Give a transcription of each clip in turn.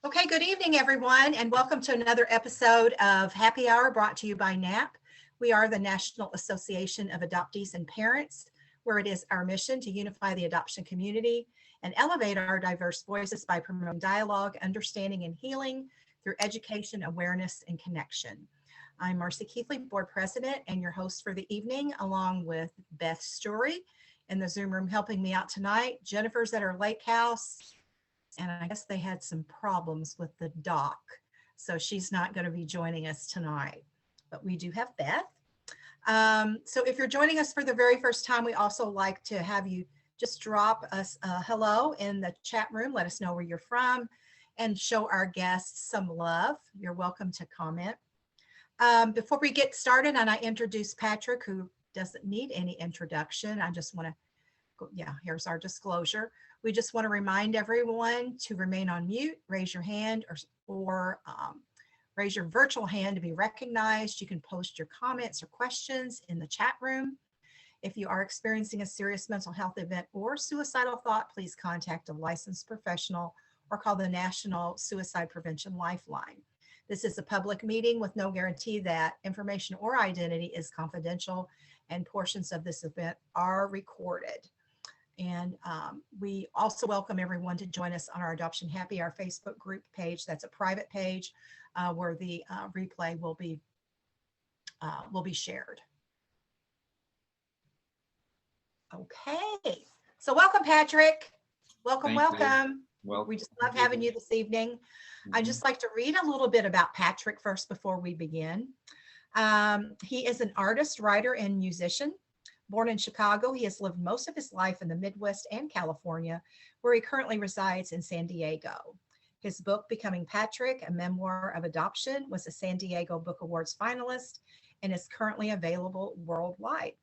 Okay, good evening, everyone, and welcome to another episode of Happy Hour brought to you by NAAP. We are the National Association of Adoptees and Parents, where it is our mission to unify the adoption community and elevate our diverse voices by promoting dialogue, understanding, and healing through education, awareness, and connection. I'm Marcie Keithley, Board President, and your host for the evening, along with Beth Story in the Zoom room helping me out tonight. Jennifer's at her lake house, and I guess they had some problems with the dock, so she's not going to be joining us tonight, but we do have Beth. So if you're joining us for the very first time, we also like to have you just drop us a hello in the chat room. Let us know where you're from and show our guests some love. You're welcome to comment. Before we get started, and I introduce Patrick, who doesn't need any introduction, I just want to go, yeah, here's our disclosure. We just want to remind everyone to remain on mute, raise your hand, or raise your virtual hand to be recognized. You can post your comments or questions in the chat room. If you are experiencing a serious mental health event or suicidal thought, please contact a licensed professional or call the National Suicide Prevention Lifeline. This is a public meeting with no guarantee that information or identity is confidential, and portions of this event are recorded. And we also welcome everyone to join us on our Adoption Happy Hour Facebook group page. That's a private page where the replay will be shared. Okay, so welcome, Patrick. Welcome, welcome. Well, we just love having you this evening. I'd just like to read a little bit about Patrick first before we begin. He is an artist, writer, and musician. Born in Chicago, he has lived most of his life in the Midwest and California, where he currently resides in San Diego. His book, Becoming Patrick, a Memoir of Adoption, was a San Diego Book Awards finalist and is currently available worldwide.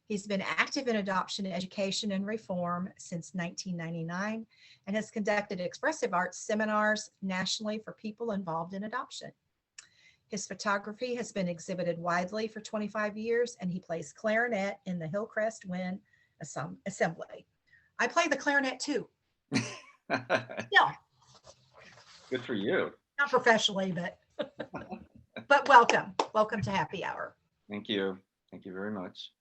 He's been active in adoption education and reform since 1999 and has conducted expressive art seminars nationally for people involved in adoption. His photography has been exhibited widely for 25 years, and he plays clarinet in the Hillcrest Wind Ensemble. I play the clarinet too. Yeah. Good for you. Not professionally, but welcome. Welcome to Happy Hour. Thank you. Thank you very much.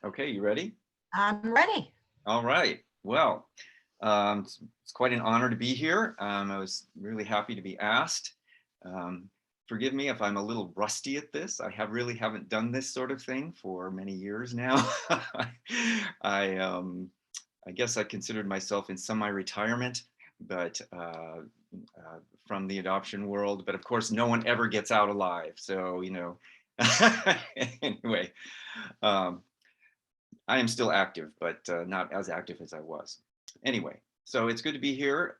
Okay, you ready? I'm ready. All right. Well, it's quite an honor to be here. I was really happy to be asked. Forgive me if I'm a little rusty at this. I really haven't done this sort of thing for many years now. I guess I considered myself in semi-retirement, but from the adoption world. But of course, no one ever gets out alive. So, you know, anyway, I am still active, but not as active as I was. Anyway, so it's good to be here.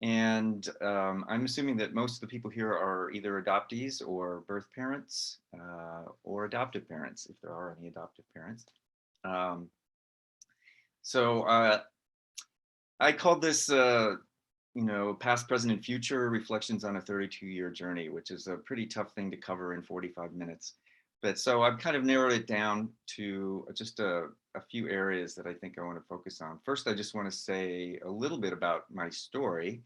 And I'm assuming that most of the people here are either adoptees or birth parents or adoptive parents, if there are any adoptive parents. So I called this, you know, past, present, and future reflections on a 32-year journey, which is a pretty tough thing to cover in 45 minutes. But so I've kind of narrowed it down to just a few areas that I think I want to focus on. First, I just want to say a little bit about my story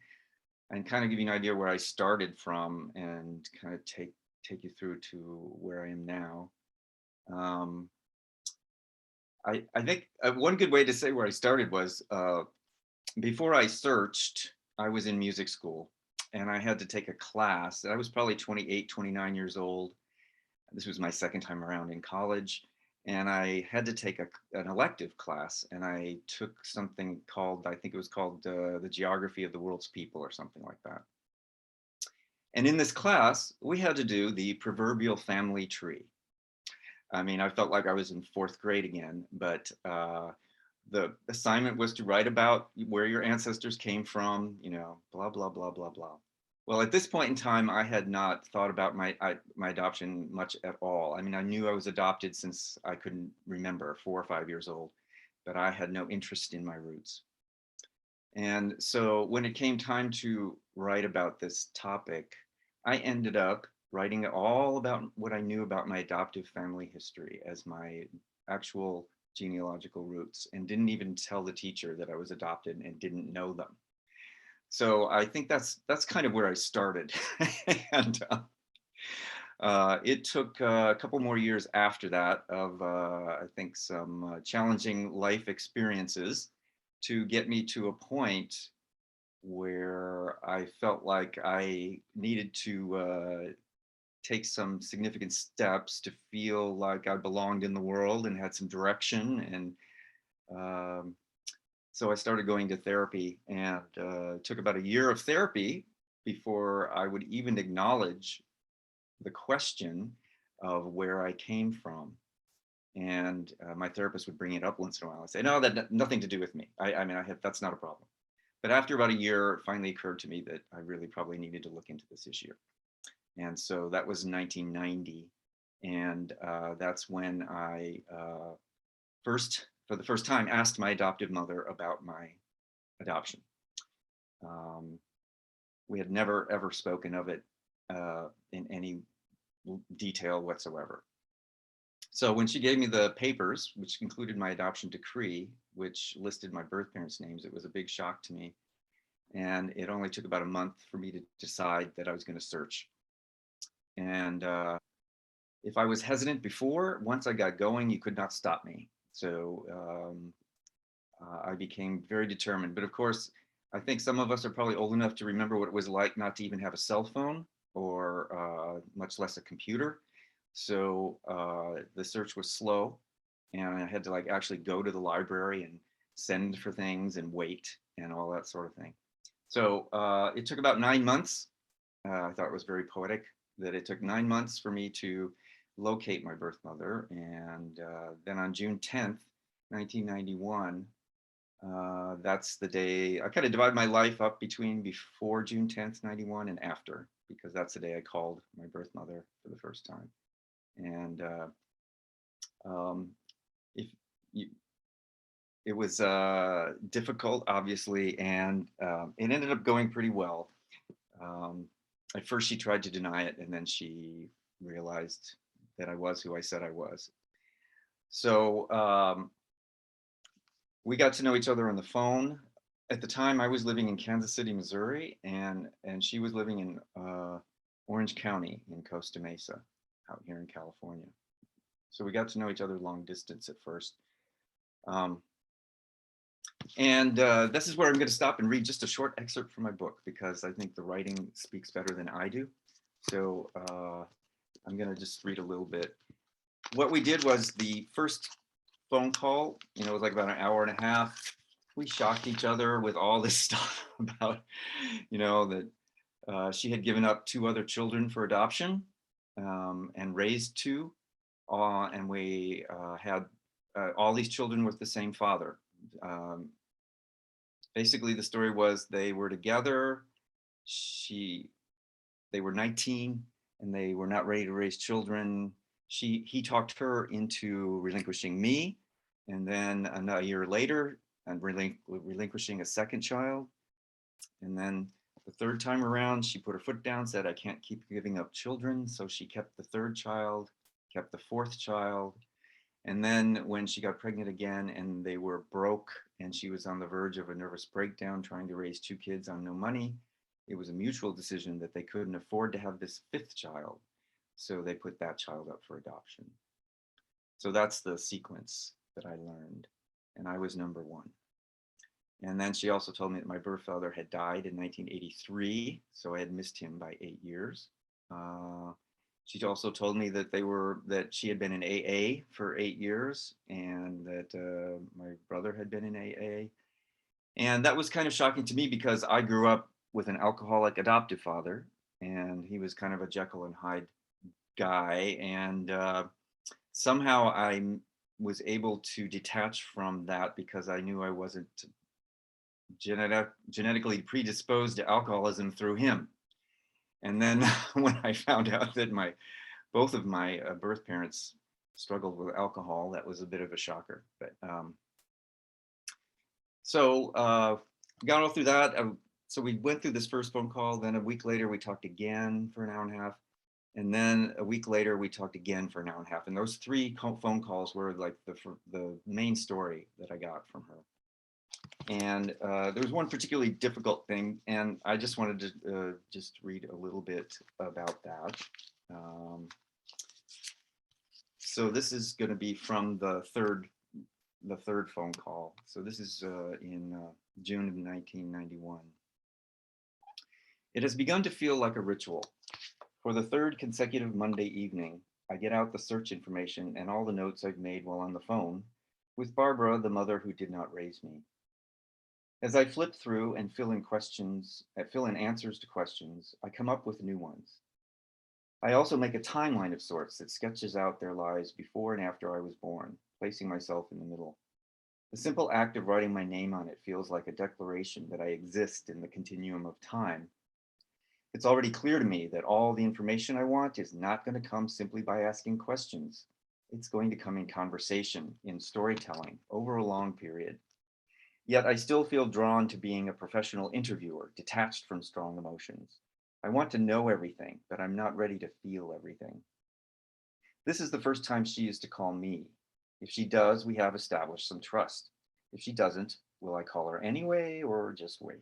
and kind of give you an idea where I started from and kind of take you through to where I am now. I think one good way to say where I started was before I searched, I was in music school and I had to take a class. I was probably 28, 29 years old. This was my second time around in college, and I had to take an elective class, and I took something called, I think it was called the Geography of the World's People or something like that. And in this class, we had to do the proverbial family tree. I mean, I felt like I was in fourth grade again, but the assignment was to write about where your ancestors came from, you know, blah, blah, blah, blah, blah. Well, at this point in time, I had not thought about my adoption much at all. I mean, I knew I was adopted since I couldn't remember, 4 or 5 years old, but I had no interest in my roots. And so when it came time to write about this topic, I ended up writing all about what I knew about my adoptive family history as my actual genealogical roots, and didn't even tell the teacher that I was adopted and didn't know them. So I think that's kind of where I started. And it took a couple more years after that of, I think, some challenging life experiences to get me to a point where I felt like I needed to take some significant steps to feel like I belonged in the world and had some direction. And so I started going to therapy, and it took about a year of therapy before I would even acknowledge the question of where I came from. And my therapist would bring it up once in a while. I say, no, nothing to do with me. I mean, that's not a problem. But after about a year, it finally occurred to me that I really probably needed to look into this issue. And so that was 1990. And that's when I for the first time, asked my adoptive mother about my adoption. We had never, ever spoken of it in any detail whatsoever. So when she gave me the papers, which included my adoption decree, which listed my birth parents' names, it was a big shock to me. And it only took about a month for me to decide that I was going to search. And if I was hesitant before, once I got going, you could not stop me. So I became very determined. But of course, I think some of us are probably old enough to remember what it was like not to even have a cell phone, or much less a computer. So the search was slow, and I had to like actually go to the library and send for things and wait and all that sort of thing. So it took about 9 months. I thought it was very poetic that it took 9 months for me to locate my birth mother. And then on June 10th, 1991, that's the day I kind of divide my life up between before June 10th, 91 and after, because that's the day I called my birth mother for the first time. And if you, it was difficult, obviously, and it ended up going pretty well. At first, she tried to deny it, and then she realized that I was who I said I was. So we got to know each other on the phone. At the time, I was living in Kansas City, Missouri, and she was living in Orange County in Costa Mesa, out here in California. So we got to know each other long distance at first. And this is where I'm going to stop and read just a short excerpt from my book, because I think the writing speaks better than I do. So I'm going to just read a little bit. What we did was the first phone call, it was like about an hour and a half. We shocked each other with all this stuff about, that she had given up 2 other children for adoption and raised 2. And we had all these children with the same father. Basically, the story was they were together. They were 19 and they were not ready to raise children. He talked her into relinquishing me, and then a year later, and relinquishing a second child. And then the third time around, she put her foot down, said, I can't keep giving up children. So she kept the 3rd child, kept the 4th child. And then when she got pregnant again and they were broke and she was on the verge of a nervous breakdown trying to raise 2 kids on no money, it was a mutual decision that they couldn't afford to have this 5th child. So they put that child up for adoption. So that's the sequence that I learned. And I was number 1. And then she also told me that my birth father had died in 1983. So I had missed him by 8 years. She also told me that she had been in AA for 8 years, and that my brother had been in AA. And that was kind of shocking to me because I grew up with an alcoholic adoptive father, and he was kind of a Jekyll and Hyde guy. And somehow I was able to detach from that because I knew I wasn't genetically predisposed to alcoholism through him. And then when I found out that both of my birth parents struggled with alcohol, that was a bit of a shocker. But so got all through that. So we went through this first phone call. Then a week later, we talked again for an hour and a half. And then a week later, we talked again for an hour and a half. And those 3 phone calls were like the main story that I got from her. And there was one particularly difficult thing, and I just wanted to just read a little bit about that. So this is going to be from the third phone call. So this is in June of 1991. It has begun to feel like a ritual. For the third consecutive Monday evening, I get out the search information and all the notes I've made while on the phone with Barbara, the mother who did not raise me. As I flip through and fill in answers to questions, I come up with new ones. I also make a timeline of sorts that sketches out their lives before and after I was born, placing myself in the middle. The simple act of writing my name on it feels like a declaration that I exist in the continuum of time. It's already clear to me that all the information I want is not going to come simply by asking questions. It's going to come in conversation, in storytelling, over a long period. Yet I still feel drawn to being a professional interviewer, detached from strong emotions. I want to know everything, but I'm not ready to feel everything. This is the first time she is to call me. If she does, we have established some trust. If she doesn't, will I call her anyway or just wait?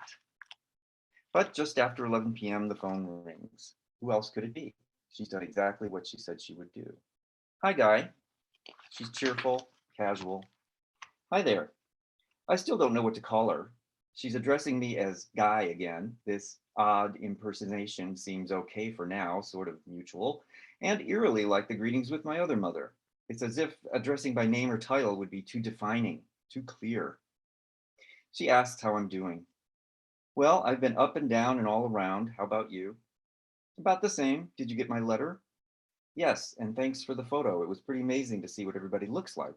But just after 11 p.m., the phone rings. Who else could it be? She's done exactly what she said she would do. Hi, Guy. She's cheerful, casual. Hi there. I still don't know what to call her. She's addressing me as Guy again. This odd impersonation seems okay for now, sort of mutual, and eerily like the greetings with my other mother. It's as if addressing by name or title would be too defining, too clear. She asks how I'm doing. Well, I've been up and down and all around. How about you? About the same. Did you get my letter? Yes, and thanks for the photo. It was pretty amazing to see what everybody looks like.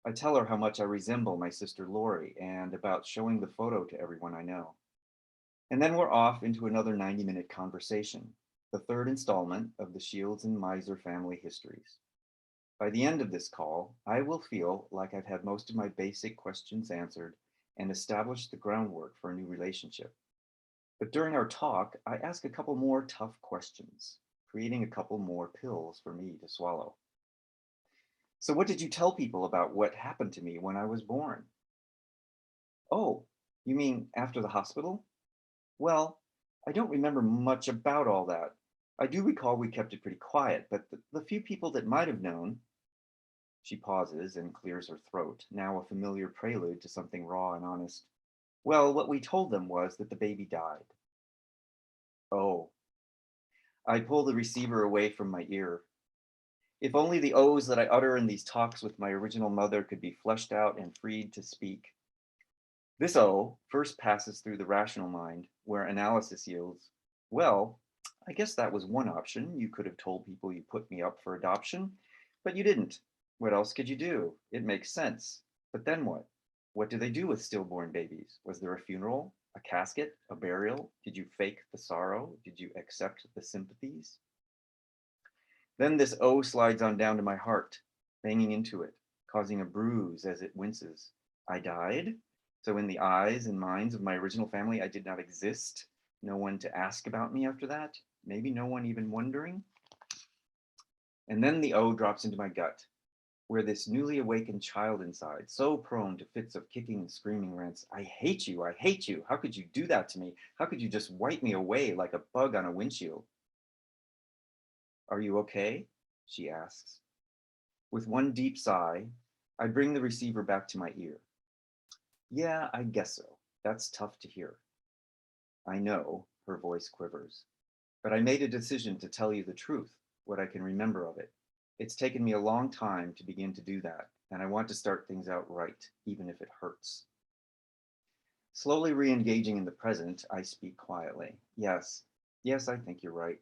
I tell her how much I resemble my sister Lori and about showing the photo to everyone I know. And then we're off into another 90-minute conversation, the third installment of the Shields and Miser family histories. By the end of this call, I will feel like I've had most of my basic questions answered and established the groundwork for a new relationship. But during our talk, I ask a couple more tough questions, creating a couple more pills for me to swallow. So what did you tell people about what happened to me when I was born? Oh, you mean after the hospital? Well, I don't remember much about all that. I do recall we kept it pretty quiet, but the few people that might have known. She pauses and clears her throat, now a familiar prelude to something raw and honest. Well, what we told them was that the baby died. Oh. I pull the receiver away from my ear. If only the O's that I utter in these talks with my original mother could be fleshed out and freed to speak. This O first passes through the rational mind, where analysis yields, well, I guess that was one option. You could have told people you put me up for adoption, but you didn't. What else could you do? It makes sense. But then what? What do they do with stillborn babies? Was there a funeral, a casket, a burial? Did you fake the sorrow? Did you accept the sympathies? Then this O slides on down to my heart, banging into it, causing a bruise as it winces. I died? So in the eyes and minds of my original family, I did not exist? No one to ask about me after that? Maybe no one even wondering? And then the O drops into my gut, where this newly awakened child inside, so prone to fits of kicking and screaming, rants, I hate you, I hate you. How could you do that to me? How could you just wipe me away like a bug on a windshield? Are you okay? She asks. With one deep sigh, I bring the receiver back to my ear. Yeah, I guess so. That's tough to hear. I know, her voice quivers, but I made a decision to tell you the truth, what I can remember of it. It's taken me a long time to begin to do that, and I want to start things out right, even if it hurts. Slowly re-engaging in the present, I speak quietly. Yes, I think you're right.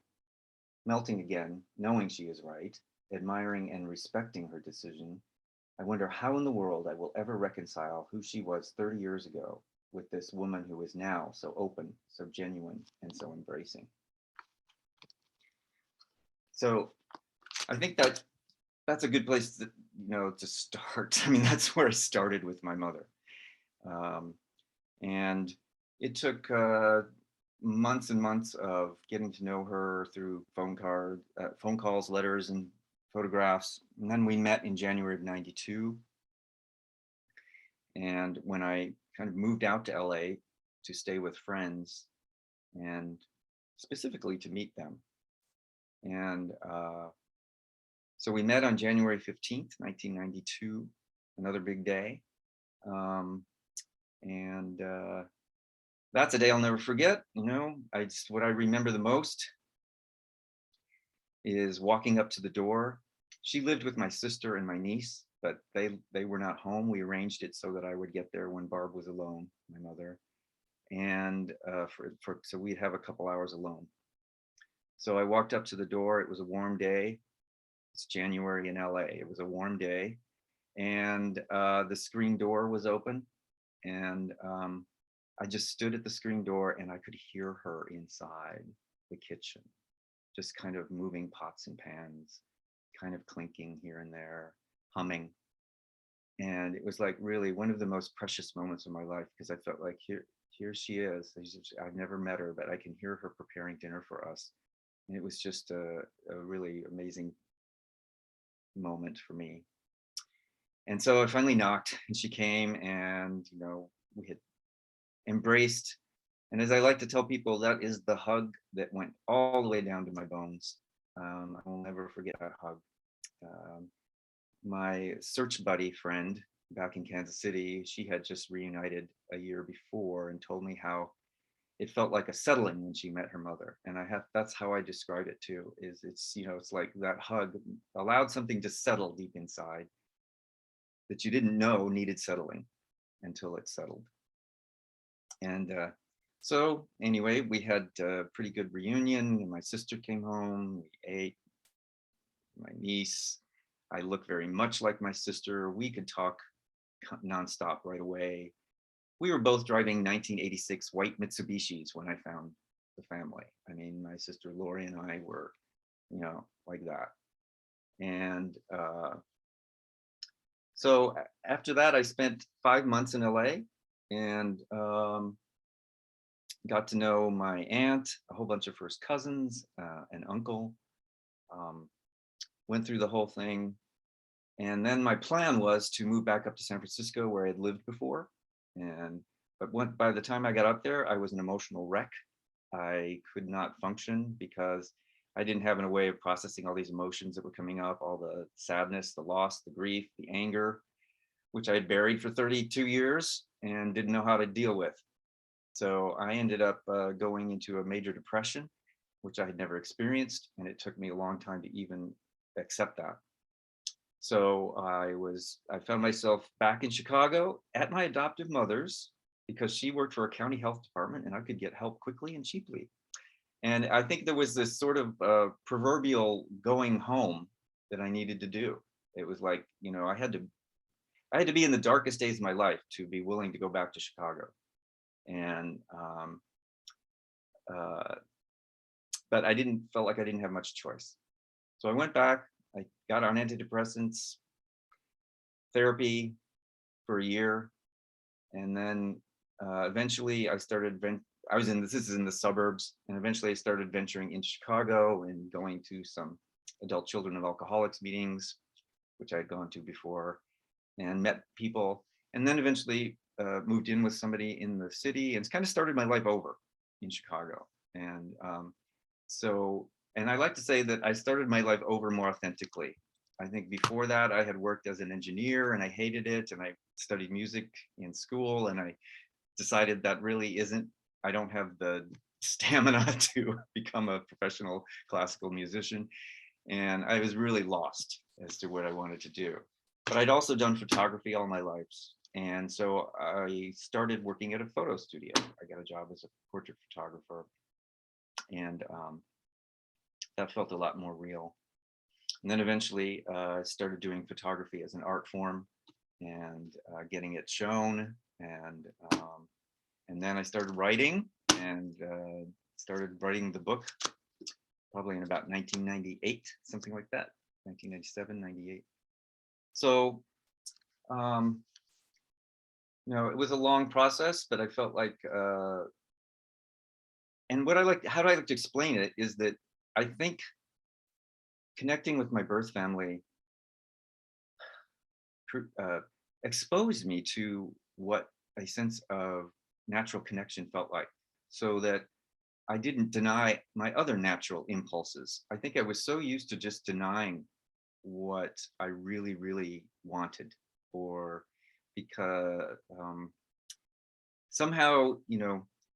Melting again, knowing she is right, admiring and respecting her decision, I wonder how in the world I will ever reconcile who she was 30 years ago with this woman who is now so open, so genuine, and so embracing. So I think that's a good place to start. I mean, that's where I started with my mother. And it took months and months of getting to know her through phone calls, letters, and photographs. And then we met in January of '92. And when I kind of moved out to LA to stay with friends and specifically to meet them. And so we met on January 15th, 1992, another big day. And that's a day I'll never forget. What I remember the most is walking up to the door. She lived with my sister and my niece, but they were not home. We arranged it so that I would get there when Barb was alone, my mother, and so we'd have a couple hours alone. So I walked up to the door. It was a warm day. It's January in LA. It was a warm day, and the screen door was open, and I just stood at the screen door, and I could hear her inside the kitchen, just kind of moving pots and pans, kind of clinking here and there, humming. And it was like really one of the most precious moments of my life, because I felt like here she is. I've never met her, but I can hear her preparing dinner for us. And it was just a really amazing moment for me. And so I finally knocked, and she came, and we had embraced. And as I like to tell people, that is the hug that went all the way down to my bones. I will never forget that hug. My search buddy friend back in Kansas City, she had just reunited a year before and told me how it felt like a settling when she met her mother. And that's how I describe it too, is it's like that hug allowed something to settle deep inside that you didn't know needed settling until it settled. And so anyway, we had a pretty good reunion, and my sister came home, we ate. My niece, I look very much like my sister. We could talk nonstop right away. We were both driving 1986 white Mitsubishis when I found the family. I mean, my sister Lori and I were, like that. And so after that, I spent 5 months in LA, and got to know my aunt, a whole bunch of first cousins, an uncle. Went through the whole thing. And then my plan was to move back up to San Francisco, where I'd lived before. But by the time I got up there, I was an emotional wreck. I could not function because I didn't have a way of processing all these emotions that were coming up, all the sadness, the loss, the grief, the anger, which I had buried for 32 years and didn't know how to deal with. So I ended up going into a major depression, which I had never experienced. And it took me a long time to even accept that. So I found myself back in Chicago at my adoptive mother's, because she worked for a county health department and I could get help quickly and cheaply. And I think there was this sort of proverbial going home that I needed to do. It was like, I had to be in the darkest days of my life to be willing to go back to Chicago. And but I felt like I didn't have much choice. So I went back. I got on antidepressants, therapy for a year, and then eventually I started. This is in the suburbs, and eventually I started venturing into Chicago and going to some adult children of alcoholics meetings, which I had gone to before, and met people, and then eventually moved in with somebody in the city, and kind of started my life over in Chicago. And and I like to say that I started my life over more authentically. I think before that, I had worked as an engineer and I hated it. And I studied music in school, and I decided that really I don't have the stamina to become a professional classical musician. And I was really lost as to what I wanted to do. But I'd also done photography all my life. And so I started working at a photo studio. I got a job as a portrait photographer. And that felt a lot more real. And then eventually started doing photography as an art form and getting it shown. And then I started writing and started writing the book probably in about 1998, something like that, 1997, 98. So, it was a long process, but I felt like, and how do I like to explain it is that I think connecting with my birth family exposed me to what a sense of natural connection felt like, so that I didn't deny my other natural impulses. I think I was so used to just denying what I really, really wanted, or because somehow,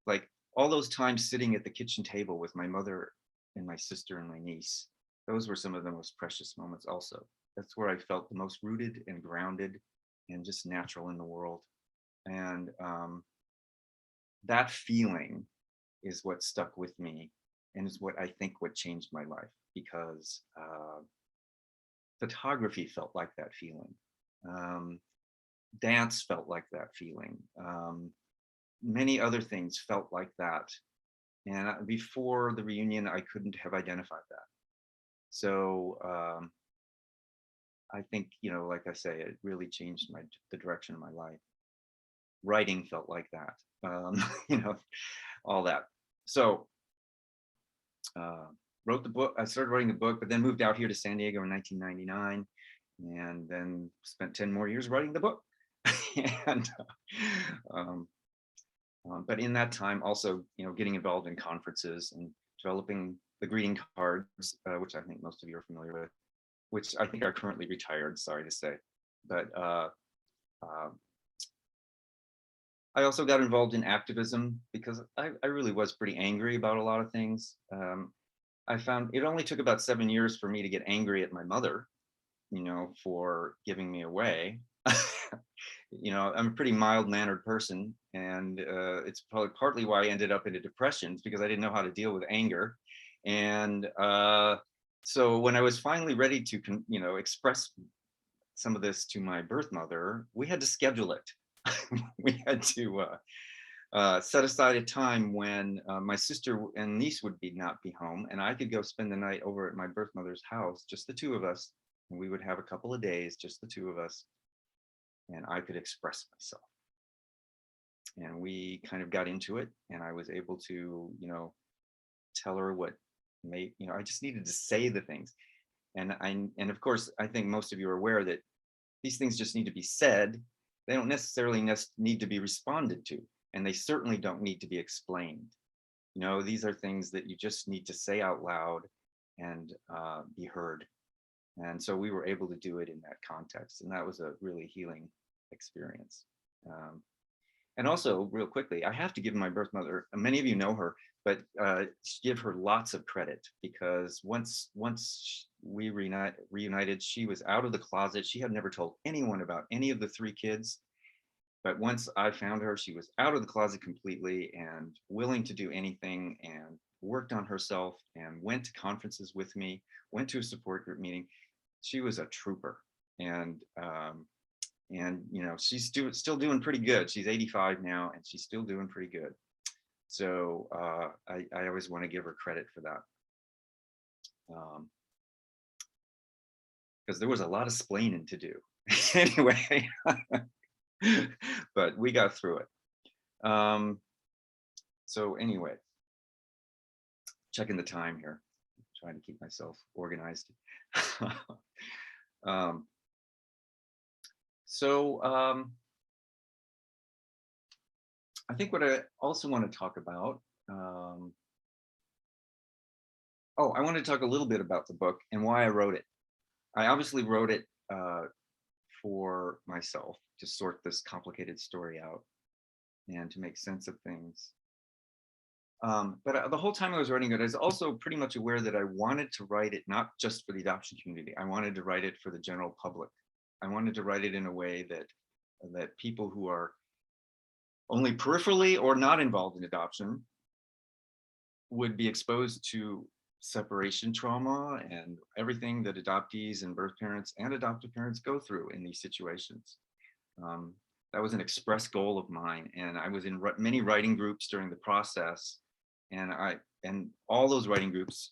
like all those times sitting at the kitchen table with my mother and my sister and my niece, those were some of the most precious moments also. That's where I felt the most rooted and grounded and just natural in the world. And that feeling is what stuck with me, and is what I think what changed my life, because photography felt like that feeling. Dance felt like that feeling. Many other things felt like that. And before the reunion, I couldn't have identified that. So I think, like I say, it really changed the direction of my life. Writing felt like that, all that. So wrote the book. I started writing the book, but then moved out here to San Diego in 1999, and then spent 10 more years writing the book. And but in that time, also, getting involved in conferences and developing the greeting cards, which I think most of you are familiar with, which I think are currently retired, sorry to say. But I also got involved in activism because I really was pretty angry about a lot of things. I found it only took about 7 years for me to get angry at my mother, for giving me away. I'm a pretty mild-mannered person, and it's probably partly why I ended up into depressions, because I didn't know how to deal with anger. And so when I was finally ready to, express some of this to my birth mother, we had to schedule it. We had to set aside a time when my sister and niece would not be home, and I could go spend the night over at my birth mother's house, just the two of us. And we would have a couple of days, just the two of us, and I could express myself. And we kind of got into it, and I was able to, tell her what made, I just needed to say the things. And of course, I think most of you are aware that these things just need to be said. They don't necessarily need to be responded to, and they certainly don't need to be explained. These are things that you just need to say out loud and be heard. And so we were able to do it in that context, and that was a really healing experience. And also, real quickly, I have to give my birth mother, many of you know her, but give her lots of credit, because once we reunited, she was out of the closet. She had never told anyone about any of the 3 kids. But once I found her, she was out of the closet completely and willing to do anything, and worked on herself and went to conferences with me, went to a support group meeting. She was a trooper. And she's still doing pretty good. She's 85 now, and she's still doing pretty good. So I always want to give her credit for that. Because there was a lot of splaining to do. Anyway, but we got through it. So anyway, checking the time here, trying to keep myself organized. So I think what I also want to talk about, I want to talk a little bit about the book and why I wrote it. I obviously wrote it for myself, to sort this complicated story out and to make sense of things. But the whole time I was writing it, I was also pretty much aware that I wanted to write it not just for the adoption community. I wanted to write it for the general public. I wanted to write it in a way that people who are only peripherally or not involved in adoption would be exposed to separation trauma and everything that adoptees and birth parents and adoptive parents go through in these situations. That was an express goal of mine, and I was in many writing groups during the process, and all those writing groups,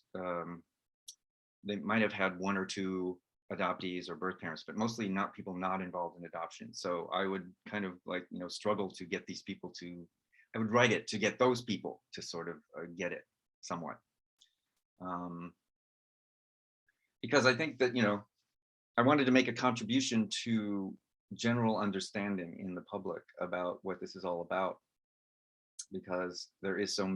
they might have had 1 or 2 adoptees or birth parents, but mostly not people not involved in adoption. So I would kind of struggle to get these people to, I would write it to get those people to sort of get it somewhat. Because I think that, I wanted to make a contribution to general understanding in the public about what this is all about, because there is so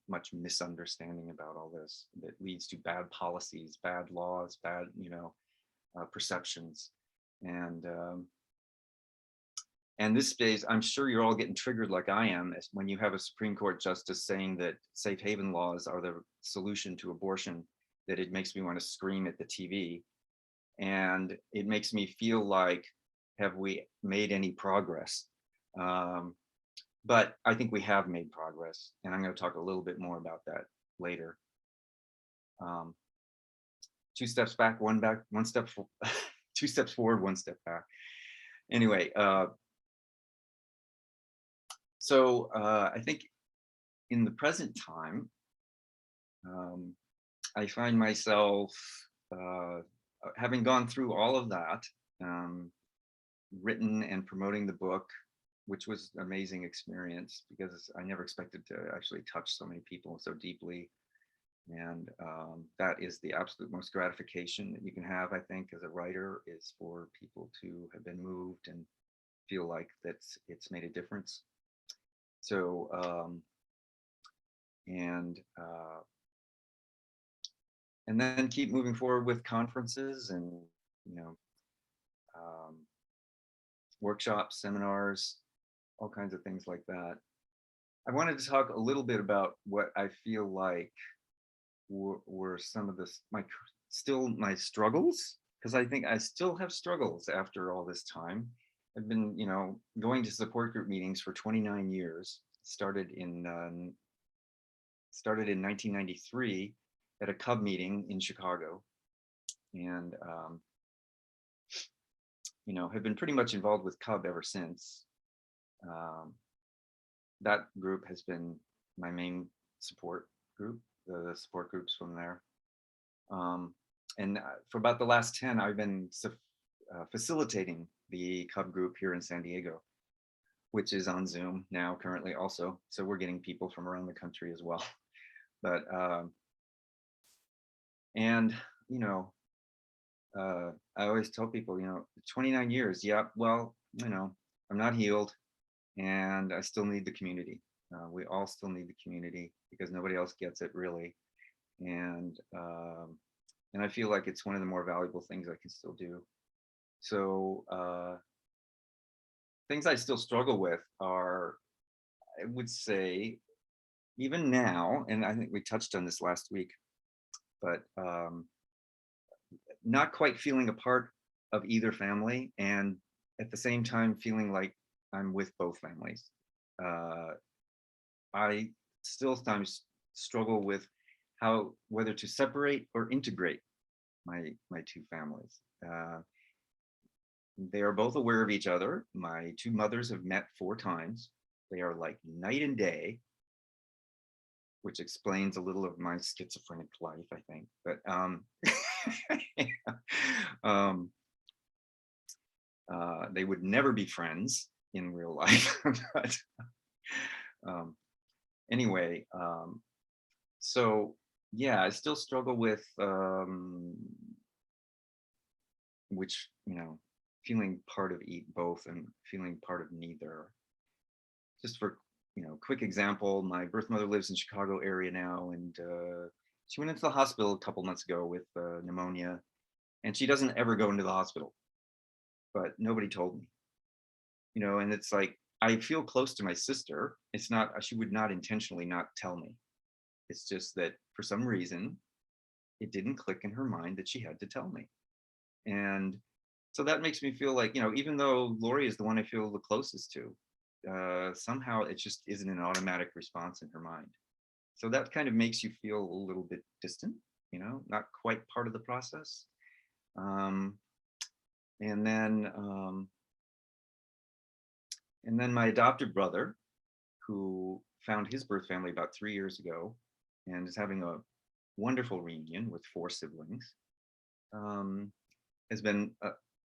much misunderstanding about all this that leads to bad policies, bad laws, bad, perceptions. And this space, I'm sure you're all getting triggered like I am when you have a Supreme Court justice saying that safe haven laws are the solution to abortion, that it makes me want to scream at the TV. And it makes me feel like, have we made any progress? But I think we have made progress, and I'm going to talk a little bit more about that later. 2 steps back, 1 back, 1 step, 2 steps forward, 1 step back. Anyway, so I think in the present time, I find myself having gone through all of that, written and promoting the book, which was an amazing experience because I never expected to actually touch so many people so deeply. And that is the absolute most gratification that you can have, I think, as a writer, is for people to have been moved and feel like it's made a difference. So, and then keep moving forward with conferences and, workshops, seminars, all kinds of things like that. I wanted to talk a little bit about what I feel like were some of my struggles, because I think I still have struggles after all this time. I've been, going to support group meetings for 29 years. Started in 1993 at a Cub meeting in Chicago, and have been pretty much involved with Cub ever since. That group has been my main support group, the support groups from there. And for about the last 10, I've been facilitating the Cub group here in San Diego, which is on Zoom now currently also. So we're getting people from around the country as well. But, I always tell people, 29 years, yeah, well, I'm not healed and I still need the community. We all still need the community because nobody else gets it really. And I feel like it's one of the more valuable things I can still do. So things I still struggle with are, I would say, even now, and I think we touched on this last week, but not quite feeling a part of either family, and at the same time feeling like I'm with both families. I still sometimes struggle with whether to separate or integrate my 2 families. They are both aware of each other. My 2 mothers have met 4 times. They are like night and day, which explains a little of my schizophrenic life, I think. But they would never be friends in real life. But anyway, so yeah, I still struggle with which, feeling part of both and feeling part of neither. Just for quick example, my birth mother lives in Chicago area now, and she went into the hospital a couple months ago with pneumonia, and she doesn't ever go into the hospital, but nobody told me. And it's like, I feel close to my sister. It's not, she would not intentionally not tell me. It's just that for some reason, it didn't click in her mind that she had to tell me. And so that makes me feel like, even though Lori is the one I feel the closest to, somehow it just isn't an automatic response in her mind. So that kind of makes you feel a little bit distant, not quite part of the process. And then my adopted brother, who found his birth family about 3 years ago and is having a wonderful reunion with 4 siblings, has been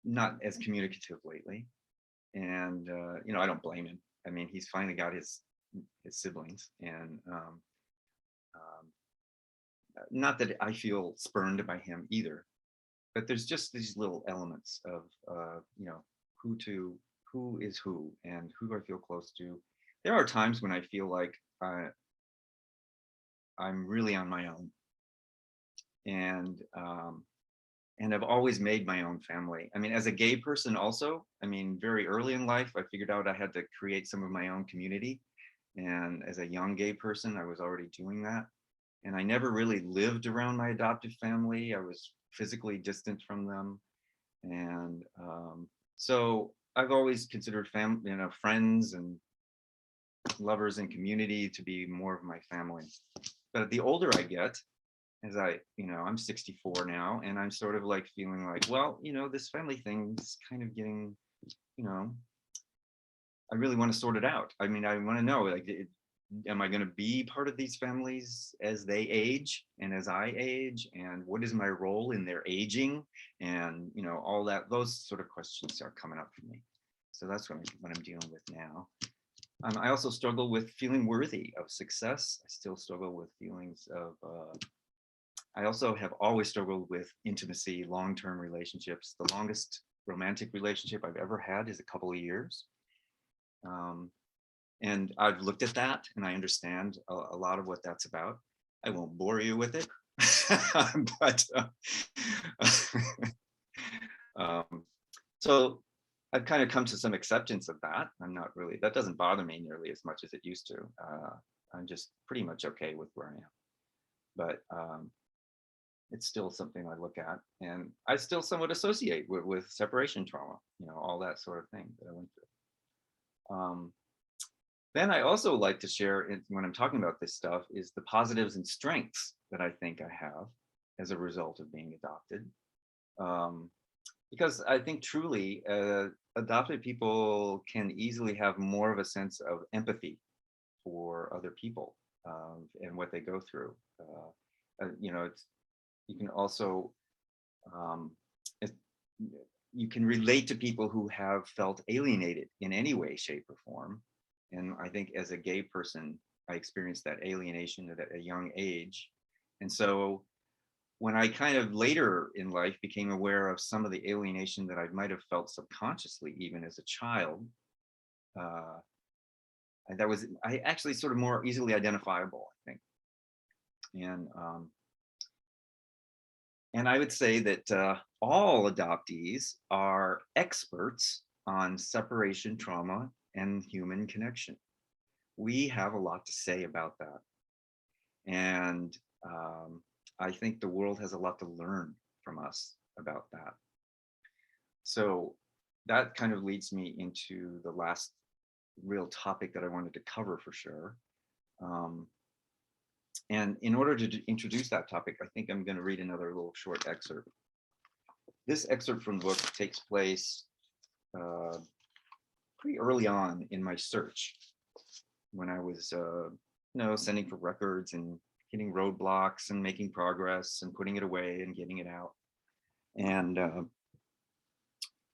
not as communicative lately. And, I don't blame him. I mean, he's finally got his siblings, and not that I feel spurned by him either, but there's just these little elements of, who is who and who do I feel close to. There are times when I feel like I'm really on my own, and I've always made my own family. I mean, as a gay person also, I mean, very early in life, I figured out I had to create some of my own community. And as a young gay person, I was already doing that. And I never really lived around my adoptive family. I was physically distant from them. And so I've always considered friends and lovers and community to be more of my family. But the older I get, as I'm 64 now, and I'm sort of like feeling like, well, this family thing is kind of getting, I really want to sort it out. I mean, I want to know, like, am I going to be part of these families as they age and as I age? And what is my role in their aging? And, all that, those sort of questions are coming up for me. So that's what I'm dealing with now. I also struggle with feeling worthy of success. I still struggle with feelings of, I also have always struggled with intimacy, long-term relationships. The longest romantic relationship I've ever had is a couple of years. And I've looked at that and I understand a lot of what that's about. I won't bore you with it, but so I've kind of come to some acceptance of that. That doesn't bother me nearly as much as it used to. I'm just pretty much okay with where I am. But it's still something I look at, and I still somewhat associate with separation trauma, all that sort of thing that I went through. Then I also like to share, when I'm talking about this stuff, is the positives and strengths that I think I have as a result of being adopted. Because I think truly adopted people can easily have more of a sense of empathy for other people and what they go through. You can also, you can relate to people who have felt alienated in any way, shape, or form. And I think as a gay person, I experienced that alienation at a young age. And so when I kind of later in life became aware of some of the alienation that I might have felt subconsciously, even as a child, I actually sort of more easily identifiable, I think. And I would say that all adoptees are experts on separation trauma and human connection. We have a lot to say about that. And I think the world has a lot to learn from us about that. So that kind of leads me into the last real topic that I wanted to cover for sure. And in order to introduce that topic, I think I'm going to read another little short excerpt. This excerpt from the book takes place pretty early on in my search, when I was, sending for records and hitting roadblocks and making progress and putting it away and getting it out. And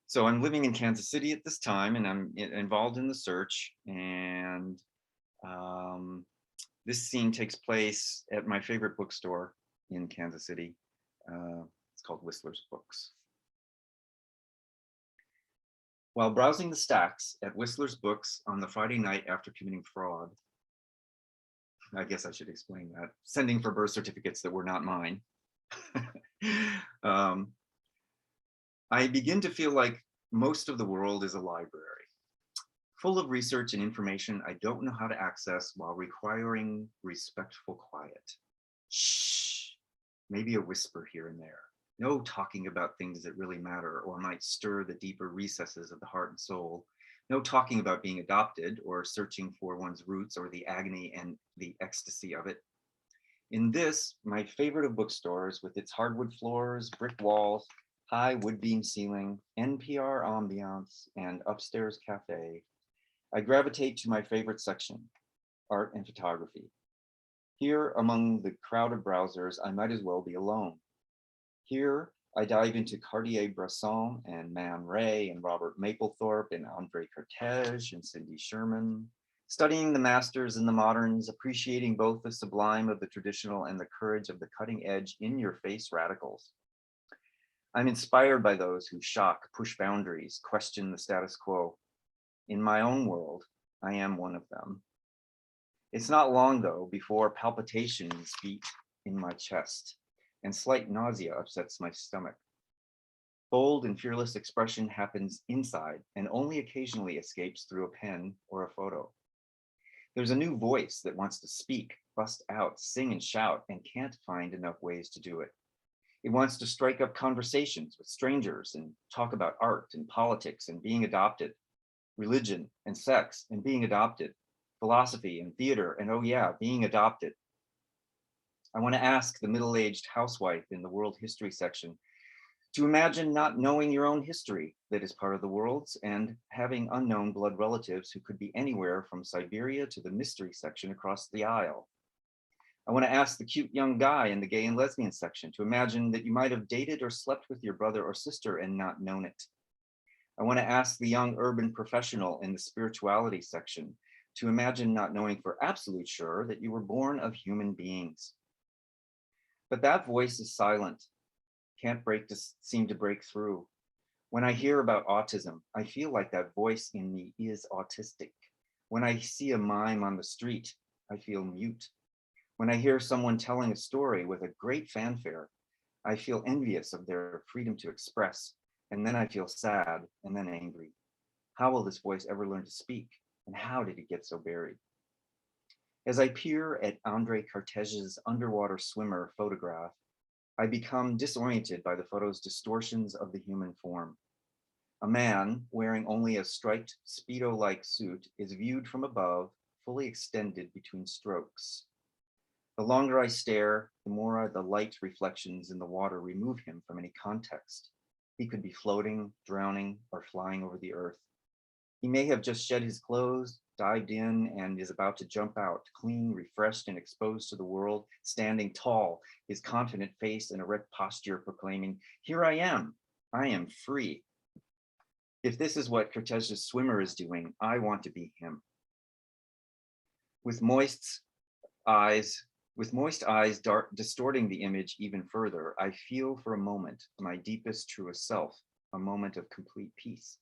so I'm living in Kansas City at this time, and I'm involved in the search. And this scene takes place at my favorite bookstore in Kansas City. It's called Whistler's Books. While browsing the stacks at Whistler's Books on the Friday night after committing fraud, I guess I should explain that, sending for birth certificates that were not mine, I begin to feel like most of the world is a library, full of research and information I don't know how to access while requiring respectful quiet. Shh, maybe a whisper here and there. No talking about things that really matter or might stir the deeper recesses of the heart and soul. No talking about being adopted or searching for one's roots or the agony and the ecstasy of it. In this, my favorite of bookstores, with its hardwood floors, brick walls, high wood beam ceiling, NPR ambiance, and upstairs cafe, I gravitate to my favorite section, art and photography. Here, among the crowd of browsers, I might as well be alone. Here, I dive into Cartier-Bresson and Man Ray and Robert Mapplethorpe and Andre Cortege and Cindy Sherman, studying the masters and the moderns, appreciating both the sublime of the traditional and the courage of the cutting-edge, in-your-face radicals. I'm inspired by those who shock, push boundaries, question the status quo. In my own world, I am one of them. It's not long, though, before palpitations beat in my chest and slight nausea upsets my stomach. Bold and fearless expression happens inside and only occasionally escapes through a pen or a photo. There's a new voice that wants to speak, bust out, sing and shout, and can't find enough ways to do it. It wants to strike up conversations with strangers and talk about art and politics and being adopted, religion and sex and being adopted, philosophy and theater, and oh yeah, being adopted. I want to ask the middle-aged housewife in the world history section to imagine not knowing your own history that is part of the world's and having unknown blood relatives who could be anywhere from Siberia to the mystery section across the aisle. I want to ask the cute young guy in the gay and lesbian section to imagine that you might have dated or slept with your brother or sister and not known it. I want to ask the young urban professional in the spirituality section to imagine not knowing for absolute sure that you were born of human beings. But that voice is silent, can't seem to break through. When I hear about autism, I feel like that voice in me is autistic. When I see a mime on the street, I feel mute. When I hear someone telling a story with a great fanfare, I feel envious of their freedom to express, and then I feel sad and then angry. How will this voice ever learn to speak? And how did it get so buried? As I peer at Andrei Kartez's underwater swimmer photograph, I become disoriented by the photo's distortions of the human form. A man wearing only a striped Speedo-like suit is viewed from above, fully extended between strokes. The longer I stare, the more the light reflections in the water remove him from any context. He could be floating, drowning, or flying over the earth. He may have just shed his clothes, dived in, and is about to jump out, clean, refreshed, and exposed to the world, standing tall, his confident face and erect posture proclaiming, "Here I am free." If this is what Kartez's swimmer is doing, I want to be him. With moist eyes distorting the image even further, I feel for a moment my deepest, truest self, a moment of complete peace.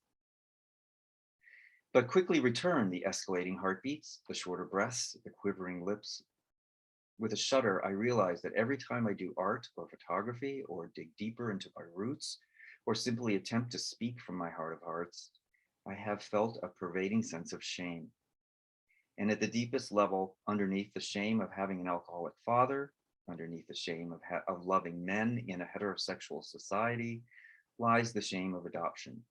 But quickly return the escalating heartbeats, the shorter breaths, the quivering lips. With a shudder, I realize that every time I do art or photography or dig deeper into my roots, or simply attempt to speak from my heart of hearts, I have felt a pervading sense of shame. And at the deepest level, underneath the shame of having an alcoholic father, underneath the shame of loving men in a heterosexual society, lies the shame of adoption.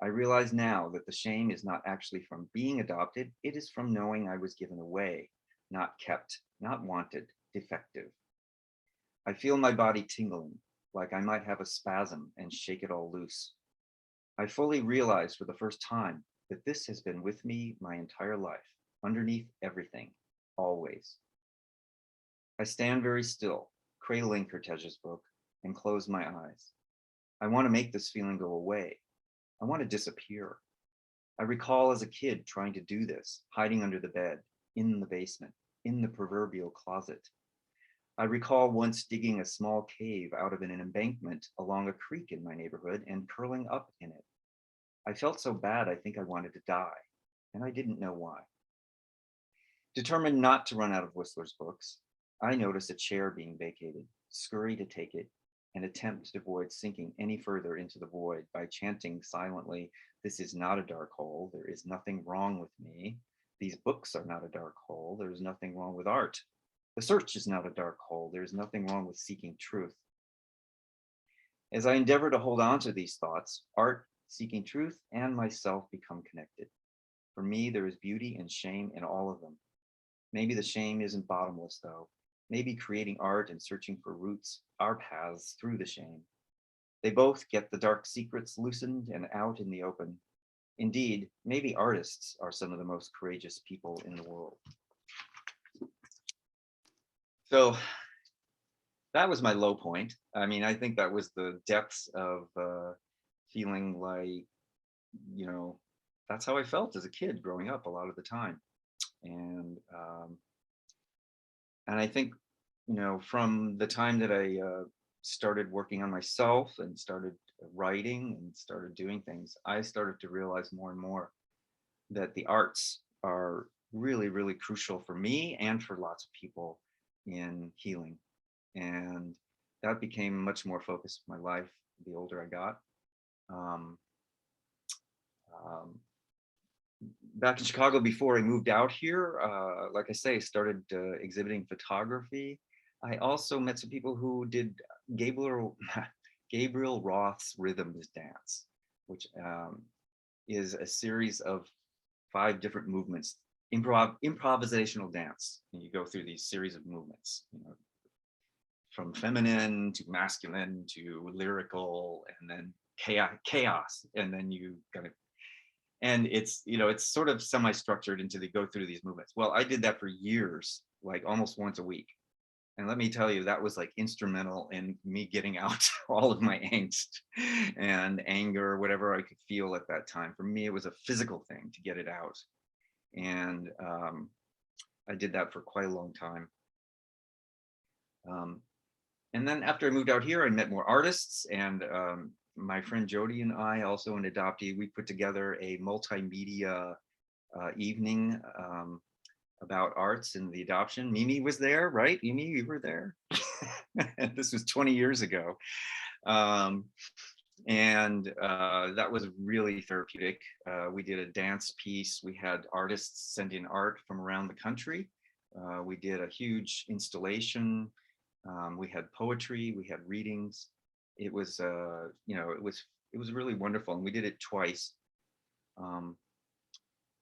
I realize now that the shame is not actually from being adopted, it is from knowing I was given away, not kept, not wanted, defective. I feel my body tingling, like I might have a spasm and shake it all loose. I fully realize for the first time that this has been with me my entire life, underneath everything, always. I stand very still, cradling Kartez's book, and close my eyes. I want to make this feeling go away. I want to disappear. I recall as a kid trying to do this, hiding under the bed, in the basement, in the proverbial closet. I recall once digging a small cave out of an embankment along a creek in my neighborhood and curling up in it. I felt so bad I think I wanted to die, and I didn't know why. Determined not to run out of Whistler's books, I notice a chair being vacated, scurry to take it, and attempt to avoid sinking any further into the void by chanting silently, "This is not a dark hole. There is nothing wrong with me. These books are not a dark hole. There is nothing wrong with art. The search is not a dark hole. There is nothing wrong with seeking truth." As I endeavor to hold on to these thoughts, art, seeking truth, and myself become connected. For me, there is beauty and shame in all of them. Maybe the shame isn't bottomless, though. Maybe creating art and searching for roots are paths through the shame. They both get the dark secrets loosened and out in the open. Indeed, maybe artists are some of the most courageous people in the world. So that was my low point. I mean, I think that was the depths of feeling like, that's how I felt as a kid growing up a lot of the time. And I think, from the time that I started working on myself and started writing and started doing things, I started to realize more and more that the arts are really, really crucial for me and for lots of people in healing. And that became much more focused in my life the older I got. Um, um, Back in Chicago before I moved out here, like I say, started exhibiting photography. I also met some people who did Gabriel Gabriel Roth's rhythms dance, which is a series of 5 different movements, improvisational dance. And you go through these series of movements, you know, from feminine to masculine to lyrical, and then chaos, and then you kind of, and it's, you know, it's sort of semi-structured into the go through these movements. Well, I did that for years, like almost once a week. And let me tell you, that was like instrumental in me getting out all of my angst and anger, whatever I could feel at that time. For me, it was a physical thing to get it out. And I did that for quite a long time. And then after I moved out here, I met more artists, and my friend Jody and I, also an adoptee, we put together a multimedia evening about arts and the adoption. Mimi was there, right? Mimi, you were there. This was 20 years ago. And that was really therapeutic. We did a dance piece. We had artists send in art from around the country. We did a huge installation. We had poetry, we had readings. It was, you know, it was really wonderful, and we did it twice.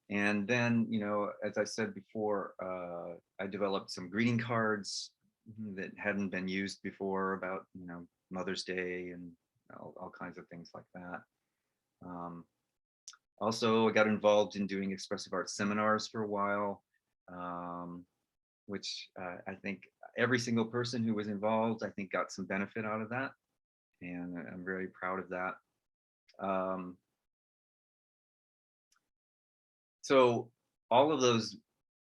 And then, you know, as I said before, I developed some greeting cards that hadn't been used before about, you know, Mother's Day and all kinds of things like that. Also, I got involved in doing expressive art seminars for a while, which I think every single person who was involved, I think, got some benefit out of that. And I'm very proud of that. So all of those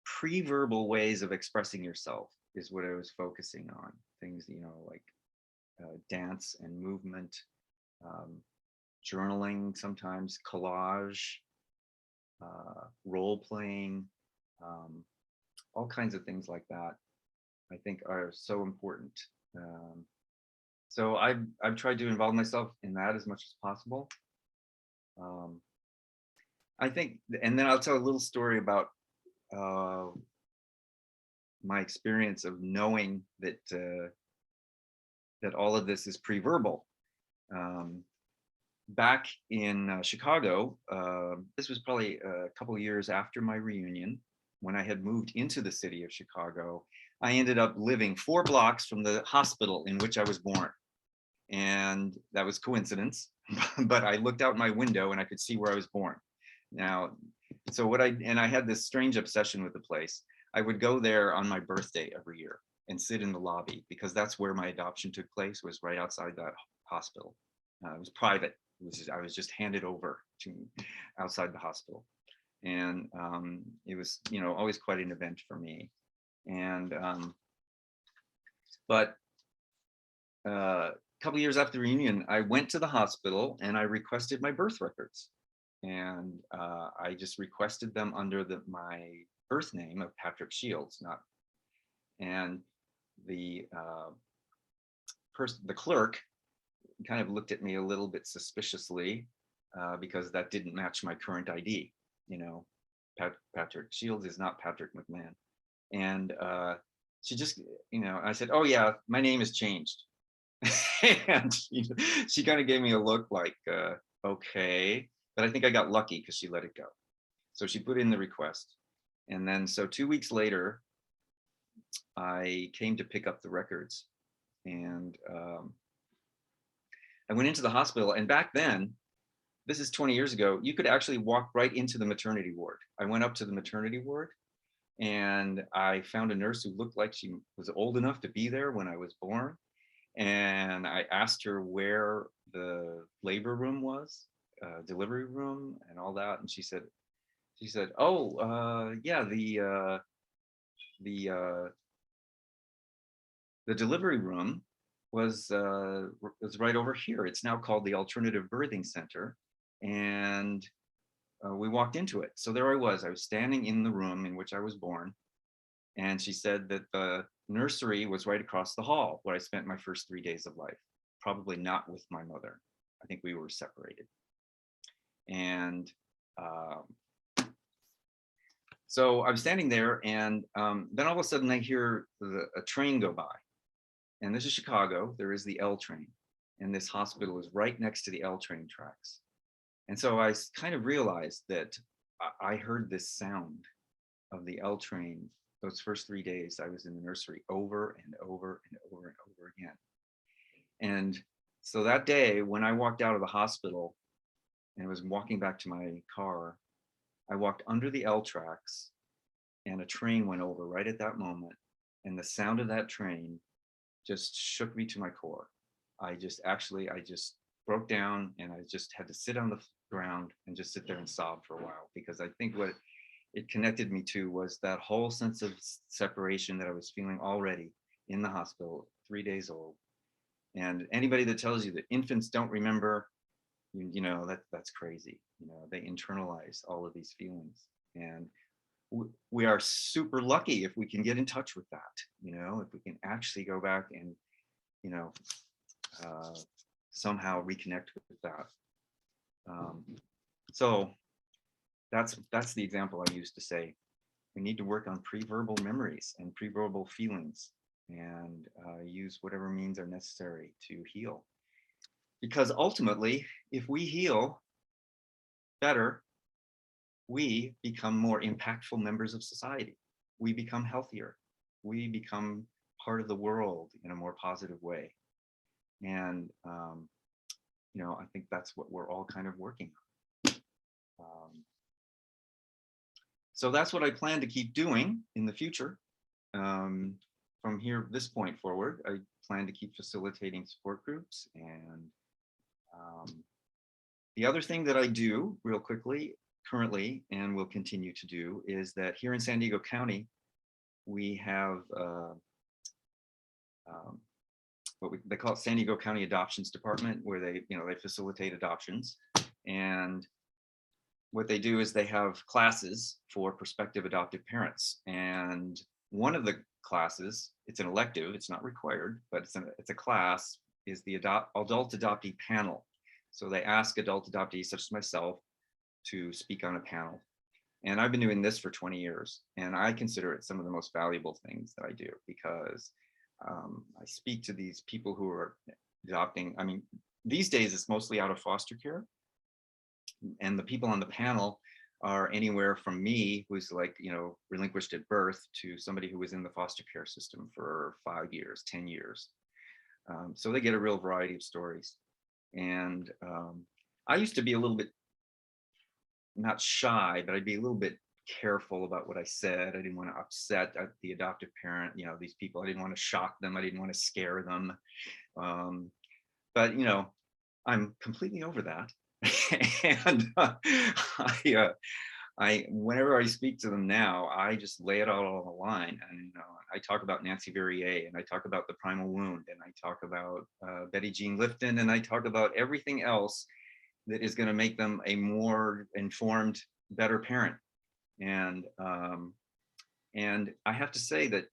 pre-verbal ways of expressing yourself is what I was focusing on. Things, you know, like dance and movement, journaling, sometimes collage, role playing, all kinds of things like that, I think are so important. So I've tried to involve myself in that as much as possible. I think, and then I'll tell a little story about my experience of knowing that that all of this is pre-verbal. Back in Chicago, this was probably a couple of years after my reunion, when I had moved into the city of Chicago. I ended up living 4 blocks from the hospital in which I was born. And that was coincidence, but I looked out my window and I could see where I was born. Now, so I had this strange obsession with the place. I would go there on my birthday every year and sit in the lobby, because that's where my adoption took place, was right outside that hospital. It was private. I was just handed over to outside the hospital. And it was, you know, always quite an event for me. And, but a couple years after the reunion, I went to the hospital and I requested my birth records. And I just requested them under my birth name of Patrick Shields, and the clerk kind of looked at me a little bit suspiciously because that didn't match my current ID. You know, Patrick Shields is not Patrick McMahon. And she just, you know, I said, oh yeah, my name has changed. And she kind of gave me a look like, okay. But I think I got lucky because she let it go. So she put in the request. And then, so 2 weeks later, I came to pick up the records. And I went into the hospital. And back then, this is 20 years ago, you could actually walk right into the maternity ward. I went up to the maternity ward and I found a nurse who looked like she was old enough to be there when I was born. And I asked her where the labor room was, delivery room and all that. And she said, oh, yeah, the delivery room was right over here. It's now called the Alternative Birthing Center, and we walked into it. So there I was standing in the room in which I was born, and she said that the nursery was right across the hall where I spent my first 3 days of life, probably not with my mother. I think we were separated. And so I'm standing there, and then all of a sudden I hear a train go by. And this is Chicago. There is the L train, and this hospital is right next to the L train tracks. And so I kind of realized that I heard this sound of the L train those first 3 days I was in the nursery over and over and over and over again. And so that day when I walked out of the hospital and was walking back to my car, I walked under the L tracks, and a train went over right at that moment. And the sound of that train just shook me to my core. I just broke down, and I just had to sit on the ground and just sit there and sob for a while, because I think what it connected me to was that whole sense of separation that I was feeling already in the hospital, 3 days old. And anybody that tells you that infants don't remember, you know, that's crazy. You know, they internalize all of these feelings, and we are super lucky if we can get in touch with that. You know, if we can actually go back and, you know, somehow reconnect with that. So that's the example I used to say we need to work on pre-verbal memories and pre-verbal feelings, and use whatever means are necessary to heal. Because ultimately, if we heal better, we become more impactful members of society. We become healthier. We become part of the world in a more positive way. And, you know, I think that's what we're all kind of working on. So that's what I plan to keep doing in the future. From this point forward, I plan to keep facilitating support groups. And the other thing that I do real quickly currently and will continue to do is that here in San Diego County, we have they call it San Diego County Adoptions Department, where they facilitate adoptions. And what they do is they have classes for prospective adoptive parents. And one of the classes, it's an elective, it's not required, but it's a class, is the adult adoptee panel. So they ask adult adoptees such as myself to speak on a panel. And I've been doing this for 20 years, and I consider it some of the most valuable things that I do, because I speak to these people who are adopting. I mean, these days it's mostly out of foster care, and the people on the panel are anywhere from me, who's like, you know, relinquished at birth, to somebody who was in the foster care system for 5 years, 10 years. So they get a real variety of stories. And I used to be a little bit, not shy, but I'd be a little bit careful about what I said. I didn't want to upset the adoptive parent, you know, these people. I didn't want to shock them. I didn't want to scare them. But, you know, I'm completely over that. And I whenever I speak to them now, I just lay it all on the line. And, you know, I talk about Nancy Verrier, and I talk about the primal wound, and I talk about Betty Jean Lifton, and I talk about everything else that is going to make them a more informed, better parent. And I have to say that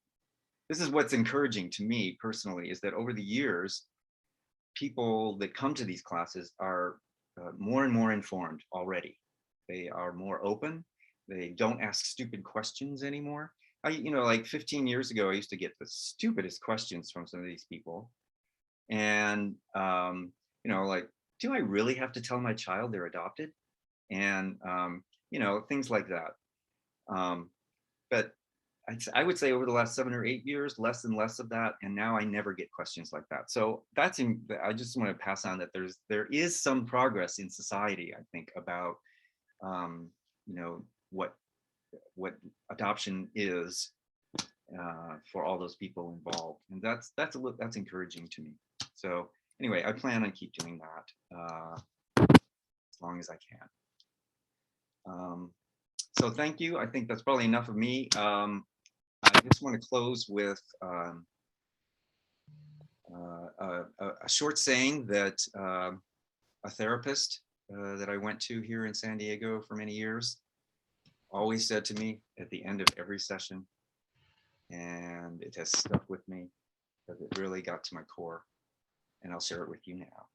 this is what's encouraging to me personally, is that over the years, people that come to these classes are more and more informed already. They are more open. They don't ask stupid questions anymore. You know, like 15 years ago, I used to get the stupidest questions from some of these people. And, you know, like, do I really have to tell my child they're adopted? And, you know, things like that. But I would say over the last 7 or 8 years, less and less of that. And now I never get questions like that. So I just want to pass on that there is some progress in society, I think, about, you know, what adoption is for all those people involved. And that's encouraging to me. So anyway, I plan on keep doing that as long as I can. So thank you. I think that's probably enough of me. I just want to close with a short saying that a therapist that I went to here in San Diego for many years always said to me at the end of every session, and it has stuck with me because it really got to my core, and I'll share it with you now.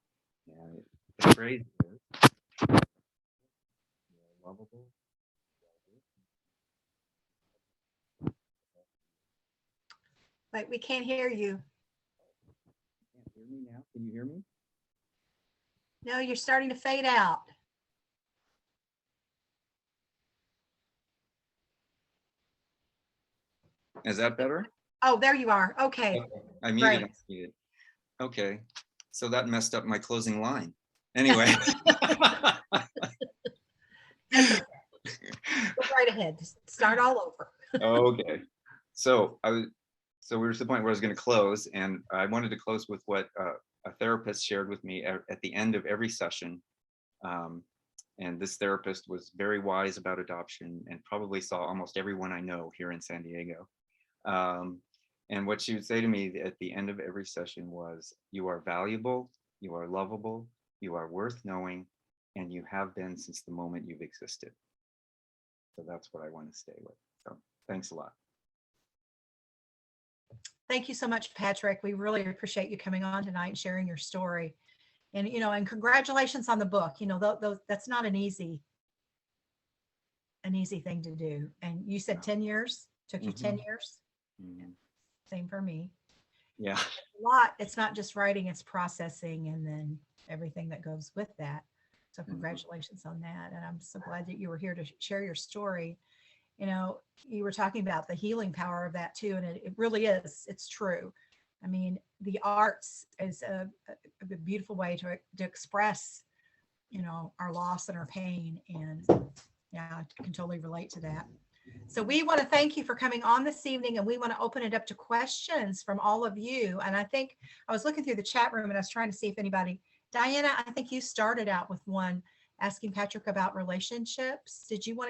And the phrase is, "You're lovable." Wait, we can't hear you. Can't hear me now? Can you hear me? No, you're starting to fade out. Is that better? Oh, there you are. Okay. Okay. I muted. Great. Muted. Okay, so that messed up my closing line. Anyway. Go right ahead. Start all over. Okay, so we were to the point where I was going to close, and I wanted to close with what a therapist shared with me at the end of every session. And this therapist was very wise about adoption and probably saw almost everyone I know here in San Diego. And what she would say to me at the end of every session was, "You are valuable, you are lovable, you are worth knowing, and you have been since the moment you've existed." So that's what I want to stay with. So thanks a lot. Thank you so much, Patrick. We really appreciate you coming on tonight and sharing your story. And, and congratulations on the book. That's not an easy thing to do. And you said 10 years, took you 10 years. Same for me. Yeah. A lot. It's not just writing, it's processing and then everything that goes with that. So congratulations on that. And I'm so glad that you were here to share your story. You were talking about the healing power of that too. And it really is. It's true. I mean, the arts is a beautiful way to express, our loss and our pain. And yeah, I can totally relate to that. So we want to thank you for coming on this evening, and we want to open it up to questions from all of you. And I think I was looking through the chat room and I was trying to see if anybody, Diana, I think you started out with one asking Patrick about relationships. Did you want to